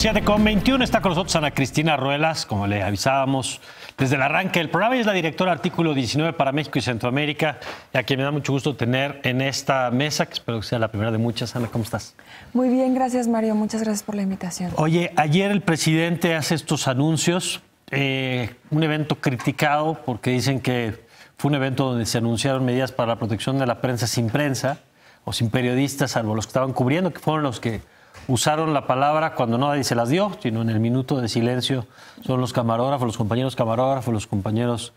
7:21 está con nosotros Ana Cristina Ruelas, como le avisábamos desde el arranque del programa. Ella es la directora de Artículo 19 para México y Centroamérica, y a quien me da mucho gusto tener en esta mesa, que espero que sea la primera de muchas. Ana, ¿cómo estás? Muy bien, gracias Mario, muchas gracias por la invitación. Oye, ayer el presidente hace estos anuncios, un evento criticado porque dicen que fue un evento donde se anunciaron medidas para la protección de la prensa o sin periodistas, salvo los que estaban cubriendo, que fueron los que usaron la palabra cuando nadie se las dio, sino en el minuto de silencio son los camarógrafos, los compañeros camarógrafos, los compañeros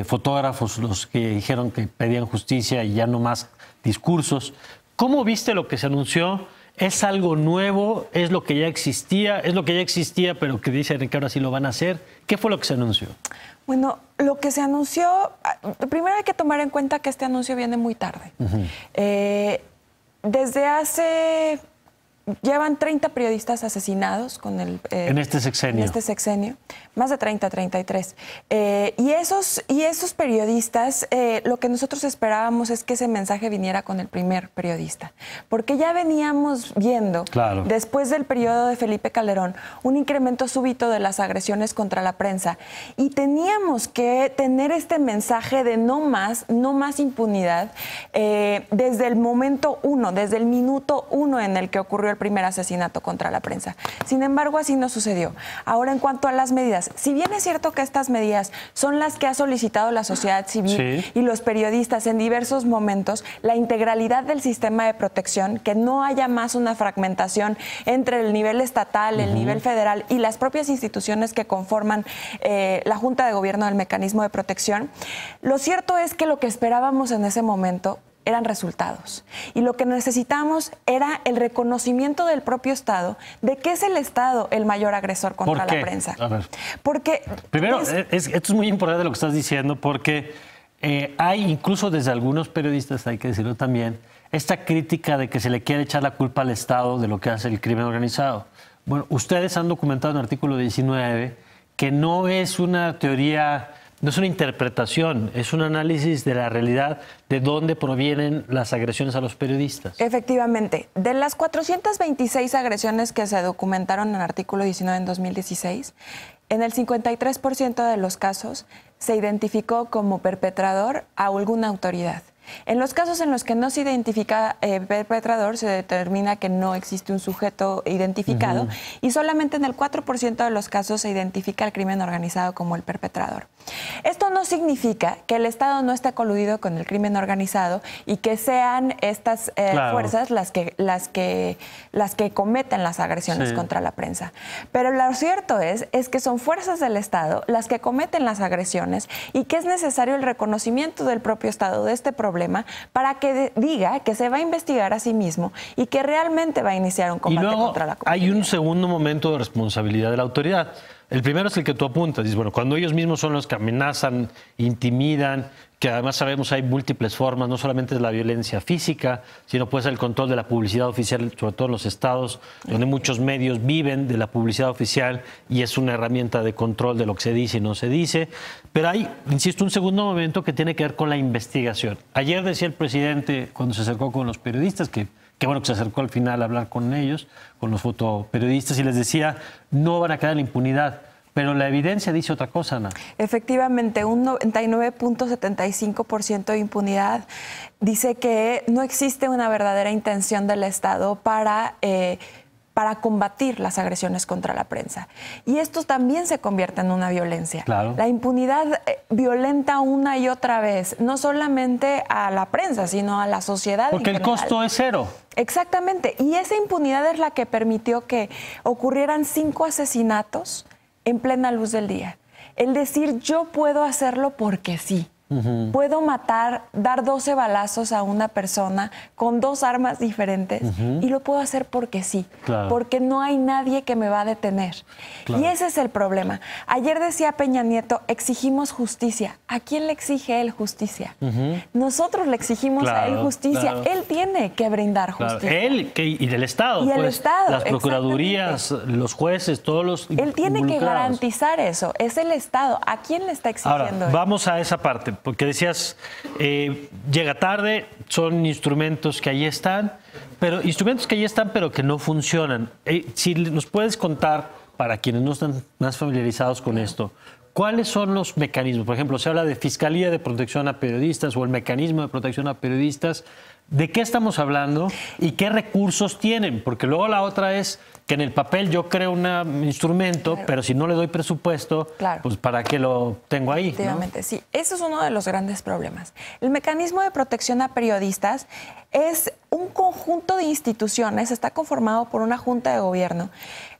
fotógrafos, los que dijeron que pedían justicia y ya no más discursos. ¿Cómo viste lo que se anunció? ¿Es algo nuevo? ¿Es lo que ya existía? ¿Es lo que ya existía pero que dicen que ahora sí lo van a hacer? ¿Qué fue lo que se anunció? Bueno, lo que se anunció, primero hay que tomar en cuenta que este anuncio viene muy tarde. Desde hace... Llevan 30 periodistas asesinados con el... en este sexenio. En este sexenio. Más de 30, 33. Y esos periodistas, lo que nosotros esperábamos es que ese mensaje viniera con el primer periodista. Porque ya veníamos viendo, claro, después del periodo de Felipe Calderón, un incremento súbito de las agresiones contra la prensa. Y teníamos que tener este mensaje de no más impunidad desde el momento uno, desde el minuto uno en el que ocurrió el primer asesinato contra la prensa. Sin embargo, así no sucedió. Ahora, en cuanto a las medidas, si bien es cierto que estas medidas son las que ha solicitado la sociedad civil y los periodistas en diversos momentos, la integralidad del sistema de protección, que no haya más una fragmentación entre el nivel estatal, el nivel federal y las propias instituciones que conforman la Junta de Gobierno del Mecanismo de Protección, lo cierto es que lo que esperábamos en ese momento eran resultados. Y lo que necesitamos era el reconocimiento del propio Estado de que es el Estado el mayor agresor contra la prensa. A ver. Porque... Primero, esto es muy importante lo que estás diciendo, porque hay, incluso desde algunos periodistas, hay que decirlo también, esta crítica de que se le quiere echar la culpa al Estado de lo que hace el crimen organizado. Bueno, ustedes han documentado en el artículo 19 que no es una teoría... No es una interpretación, es un análisis de la realidad de dónde provienen las agresiones a los periodistas. Efectivamente. De las 426 agresiones que se documentaron en el artículo 19 en 2016, en el 53% de los casos se identificó como perpetrador a alguna autoridad. En los casos en los que no se identifica perpetrador, se determina que no existe un sujeto identificado y solamente en el 4% de los casos se identifica el crimen organizado como el perpetrador. Esto no significa que el Estado no esté coludido con el crimen organizado y que sean estas fuerzas las que cometen las agresiones contra la prensa. Pero lo cierto es que son fuerzas del Estado las que cometen las agresiones y que es necesario el reconocimiento del propio Estado de este problema para que diga que se va a investigar a sí mismo y que realmente va a iniciar un combate contra la comunidad. Hay un segundo momento de responsabilidad de la autoridad. El primero es el que tú apuntas. Dices, bueno, cuando ellos mismos son los que amenazan, intimidan, que además sabemos hay múltiples formas, no solamente es la violencia física, sino puede ser el control de la publicidad oficial, sobre todo en los estados, donde muchos medios viven de la publicidad oficial y es una herramienta de control de lo que se dice y no se dice. Pero hay, insisto, un segundo momento que tiene que ver con la investigación. Ayer decía el presidente, cuando se acercó con los periodistas, que bueno que se acercó al final a hablar con ellos, con los fotoperiodistas, y les decía, no van a quedar en la impunidad. Pero la evidencia dice otra cosa, Ana. Efectivamente, un 99.75% de impunidad dice que no existe una verdadera intención del Estado para combatir las agresiones contra la prensa. Y esto también se convierte en una violencia. Claro. La impunidad violenta una y otra vez, no solamente a la prensa, sino a la sociedad. Porque el costo es cero. Exactamente. Y esa impunidad es la que permitió que ocurrieran 5 asesinatos en plena luz del día. El decir, yo puedo hacerlo porque sí. Puedo dar 12 balazos a una persona con 2 armas diferentes y lo puedo hacer porque sí, porque no hay nadie que me va a detener. Y ese es el problema. Ayer decía Peña Nieto, exigimos justicia. ¿A quién le exige él justicia? Nosotros le exigimos a él justicia. Él tiene que brindar justicia. Él y del Estado. Y el Estado. Las procuradurías, los jueces, todos los Él tiene que garantizar eso. Es el Estado. ¿A quién le está exigiendo Ahora, vamos a esa parte. porque decías, llega tarde, son instrumentos que ahí están, pero que no funcionan. Si nos puedes contar, para quienes no están más familiarizados con esto, ¿cuáles son los mecanismos? Por ejemplo, se habla de Fiscalía de Protección a Periodistas o el mecanismo de protección a periodistas. ¿De qué estamos hablando y qué recursos tienen? Porque luego la otra es que en el papel yo creo un instrumento, pero si no le doy presupuesto, pues ¿para qué lo tengo ahí? Efectivamente, ¿no? Sí. Eso es uno de los grandes problemas. El mecanismo de protección a periodistas es un conjunto de instituciones, está conformado por una junta de gobierno,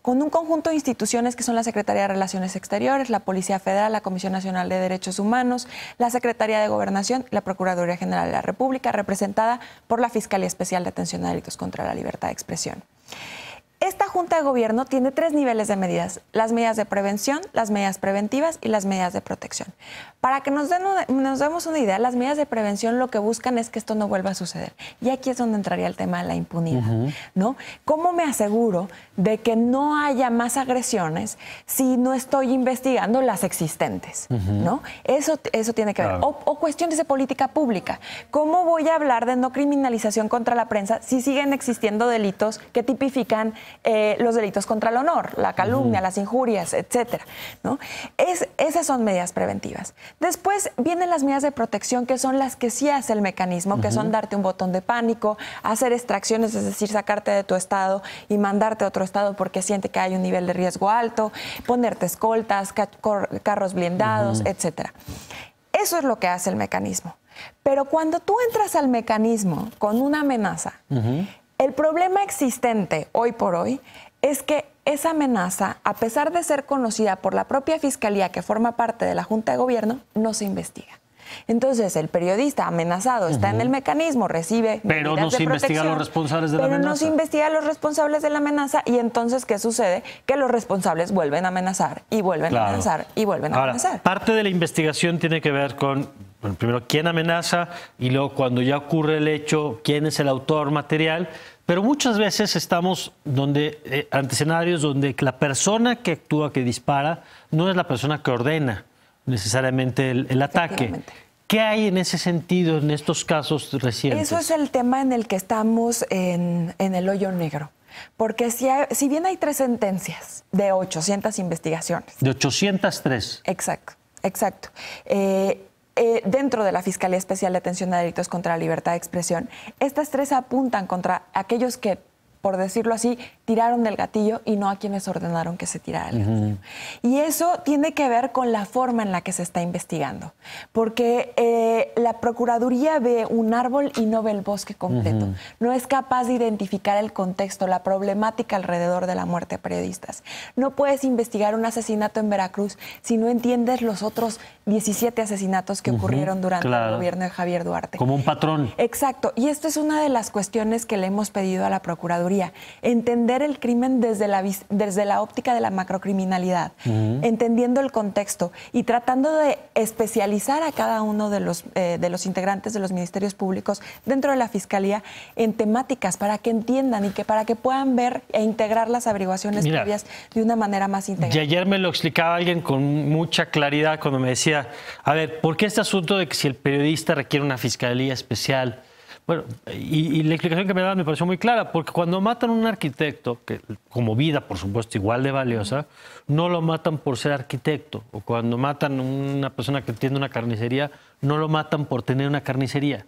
con un conjunto de instituciones que son la Secretaría de Relaciones Exteriores, la Policía Federal, la Comisión Nacional de Derechos Humanos, la Secretaría de Gobernación, la Procuraduría General de la República, representada por la Fiscalía Especial de Atención a Delitos contra la Libertad de Expresión. Esta Junta de Gobierno tiene 3 niveles de medidas: las medidas de prevención, las medidas preventivas y las medidas de protección. Para que nos demos una idea, las medidas de prevención lo que buscan es que esto no vuelva a suceder. Y aquí es donde entraría el tema de la impunidad, ¿no? ¿Cómo me aseguro de que no haya más agresiones si no estoy investigando las existentes, ¿no? Eso tiene que ver. O cuestiones de política pública. ¿Cómo voy a hablar de no criminalización contra la prensa si siguen existiendo delitos que tipifican los delitos contra el honor, la calumnia, las injurias, etcétera, ¿no? Esas son medidas preventivas. Después vienen las medidas de protección, que son las que sí hace el mecanismo, que son darte un botón de pánico, hacer extracciones, es decir, sacarte de tu estado y mandarte a otro estado porque siente que hay un nivel de riesgo alto, ponerte escoltas, carros blindados, etcétera. Eso es lo que hace el mecanismo. Pero cuando tú entras al mecanismo con una amenaza, el problema existente hoy por hoy es que esa amenaza, a pesar de ser conocida por la propia Fiscalía, que forma parte de la Junta de Gobierno, no se investiga. Entonces, el periodista amenazado está en el mecanismo, recibe pero no se investigan los responsables de la amenaza. Pero no se investiga a los responsables de la amenaza y entonces, ¿qué sucede? Que los responsables vuelven a amenazar y vuelven a amenazar y vuelven a amenazar. Parte de la investigación tiene que ver con, bueno, primero, quién amenaza y luego, cuando ya ocurre el hecho, quién es el autor material. Pero muchas veces estamos ante escenarios donde la persona que actúa, que dispara, no es la persona que ordena necesariamente el ataque. ¿Qué hay en ese sentido en estos casos recientes? Eso es el tema en el que estamos en el hoyo negro. Porque si bien hay 3 sentencias de 800 investigaciones. De 803. Exacto, exacto. Dentro de la Fiscalía Especial de Atención a Delitos contra la Libertad de Expresión, estas 3 apuntan contra aquellos que, por decirlo así, tiraron del gatillo y no a quienes ordenaron que se tirara el gatillo. Y eso tiene que ver con la forma en la que se está investigando, porque la Procuraduría ve un árbol y no ve el bosque completo. No es capaz de identificar el contexto, la problemática alrededor de la muerte de periodistas. No puedes investigar un asesinato en Veracruz si no entiendes los otros 17 asesinatos que ocurrieron durante el gobierno de Javier Duarte. Como un patrón. Exacto. Y esto es una de las cuestiones que le hemos pedido a la Procuraduría. Entender el crimen desde la óptica de la macrocriminalidad, entendiendo el contexto y tratando de especializar a cada uno de los integrantes de los ministerios públicos dentro de la Fiscalía en temáticas para que entiendan y para que puedan ver e integrar las averiguaciones previas de una manera más integral. Y ayer me lo explicaba alguien con mucha claridad cuando me decía, a ver, ¿por qué este asunto de que si el periodista requiere una fiscalía especial? Bueno, y la explicación que me daban me pareció muy clara, porque cuando matan a un arquitecto, que como vida, por supuesto, igual de valiosa, no lo matan por ser arquitecto. O cuando matan a una persona que tiene una carnicería, no lo matan por tener una carnicería.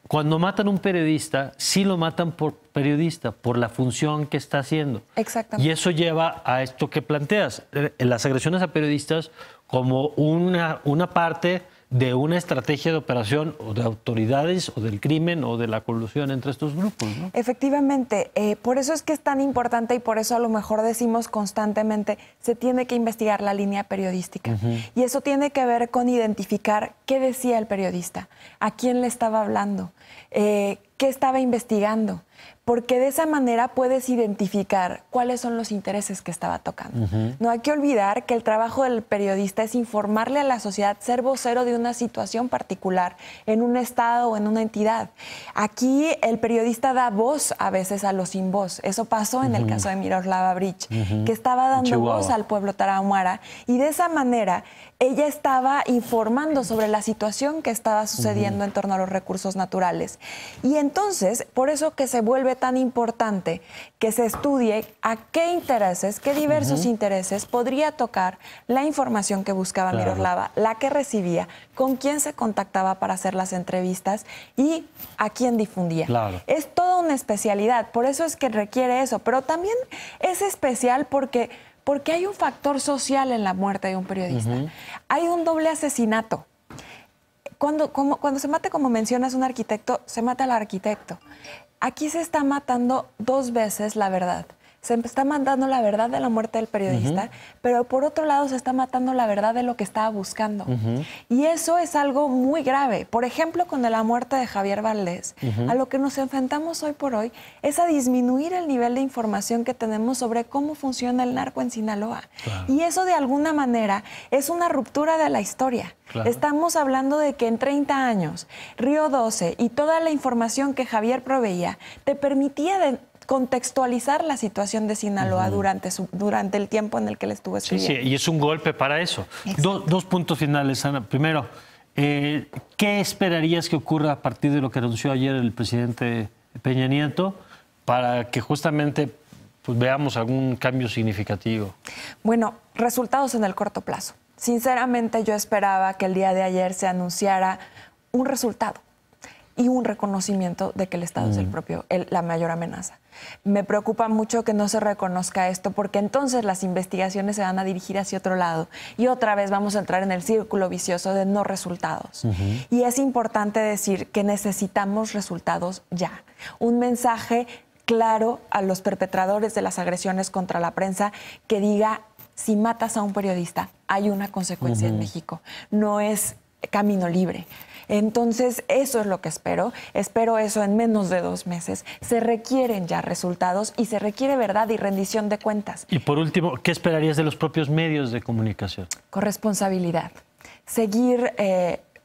Cuando matan a un periodista, sí lo matan por periodista, por la función que está haciendo. Exactamente. Y eso lleva a esto que planteas, las agresiones a periodistas como una parte de una estrategia de operación o de autoridades o del crimen o de la colusión entre estos grupos, ¿no? Efectivamente, por eso es que es tan importante y por eso a lo mejor decimos constantemente, se tiene que investigar la línea periodística. Y eso tiene que ver con identificar qué decía el periodista, a quién le estaba hablando, qué estaba investigando, porque de esa manera puedes identificar cuáles son los intereses que estaba tocando. No hay que olvidar que el trabajo del periodista es informarle a la sociedad, ser vocero de una situación particular en un estado o en una entidad. Aquí el periodista da voz a veces a los sin voz. Eso pasó en el caso de Miroslava Breach, que estaba dando voz al pueblo tarahumara, y de esa manera ella estaba informando sobre la situación que estaba sucediendo en torno a los recursos naturales. Y entonces, por eso que se vuelve tan importante que se estudie a qué intereses, qué diversos intereses podría tocar la información que buscaba Miroslava, la que recibía, con quién se contactaba para hacer las entrevistas y a quién difundía. Es toda una especialidad, por eso es que requiere eso, pero también es especial porque hay un factor social en la muerte de un periodista. Hay un doble asesinato. Cuando se mata, como mencionas, un arquitecto, se mata al arquitecto. Aquí se está matando dos veces la verdad. Se está matando la verdad de la muerte del periodista, pero por otro lado se está matando la verdad de lo que estaba buscando. Y eso es algo muy grave. Por ejemplo, con la muerte de Javier Valdés, a lo que nos enfrentamos hoy por hoy es a disminuir el nivel de información que tenemos sobre cómo funciona el narco en Sinaloa. Y eso de alguna manera es una ruptura de la historia. Estamos hablando de que en 30 años, Río 12 y toda la información que Javier proveía te permitía contextualizar la situación de Sinaloa durante el tiempo en el que él estuvo escribiendo. Sí, y es un golpe para eso. Dos puntos finales, Ana. Primero, ¿qué esperarías que ocurra a partir de lo que anunció ayer el presidente Peña Nieto para que justamente pues, veamos algún cambio significativo? Bueno, resultados en el corto plazo. Sinceramente, yo esperaba que el día de ayer se anunciara un resultado y un reconocimiento de que el Estado es la mayor amenaza. Me preocupa mucho que no se reconozca esto, porque entonces las investigaciones se van a dirigir hacia otro lado y otra vez vamos a entrar en el círculo vicioso de no resultados. Y es importante decir que necesitamos resultados ya. Un mensaje claro a los perpetradores de las agresiones contra la prensa que diga: si matas a un periodista, hay una consecuencia en México. No es camino libre. Entonces, eso es lo que espero. Espero eso en menos de 2 meses. Se requieren ya resultados y se requiere verdad y rendición de cuentas. Y por último, ¿qué esperarías de los propios medios de comunicación? Corresponsabilidad. Seguir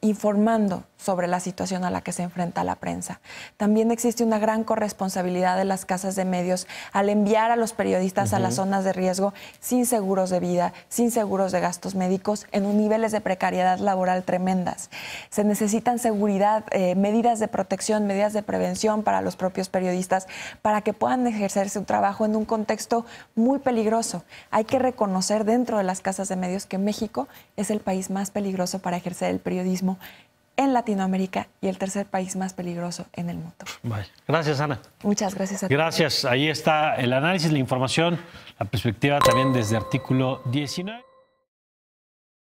informando sobre la situación a la que se enfrenta la prensa. También existe una gran corresponsabilidad de las casas de medios al enviar a los periodistas a las zonas de riesgo sin seguros de vida, sin seguros de gastos médicos, en niveles de precariedad laboral tremendas. Se necesitan seguridad, medidas de protección, medidas de prevención para los propios periodistas para que puedan ejercer su trabajo en un contexto muy peligroso. Hay que reconocer dentro de las casas de medios que México es el país más peligroso para ejercer el periodismo en Latinoamérica y el tercer país más peligroso en el mundo. Vale. Gracias, Ana. Muchas gracias a ti. Gracias. Ahí está el análisis, la información, la perspectiva también desde Artículo 19.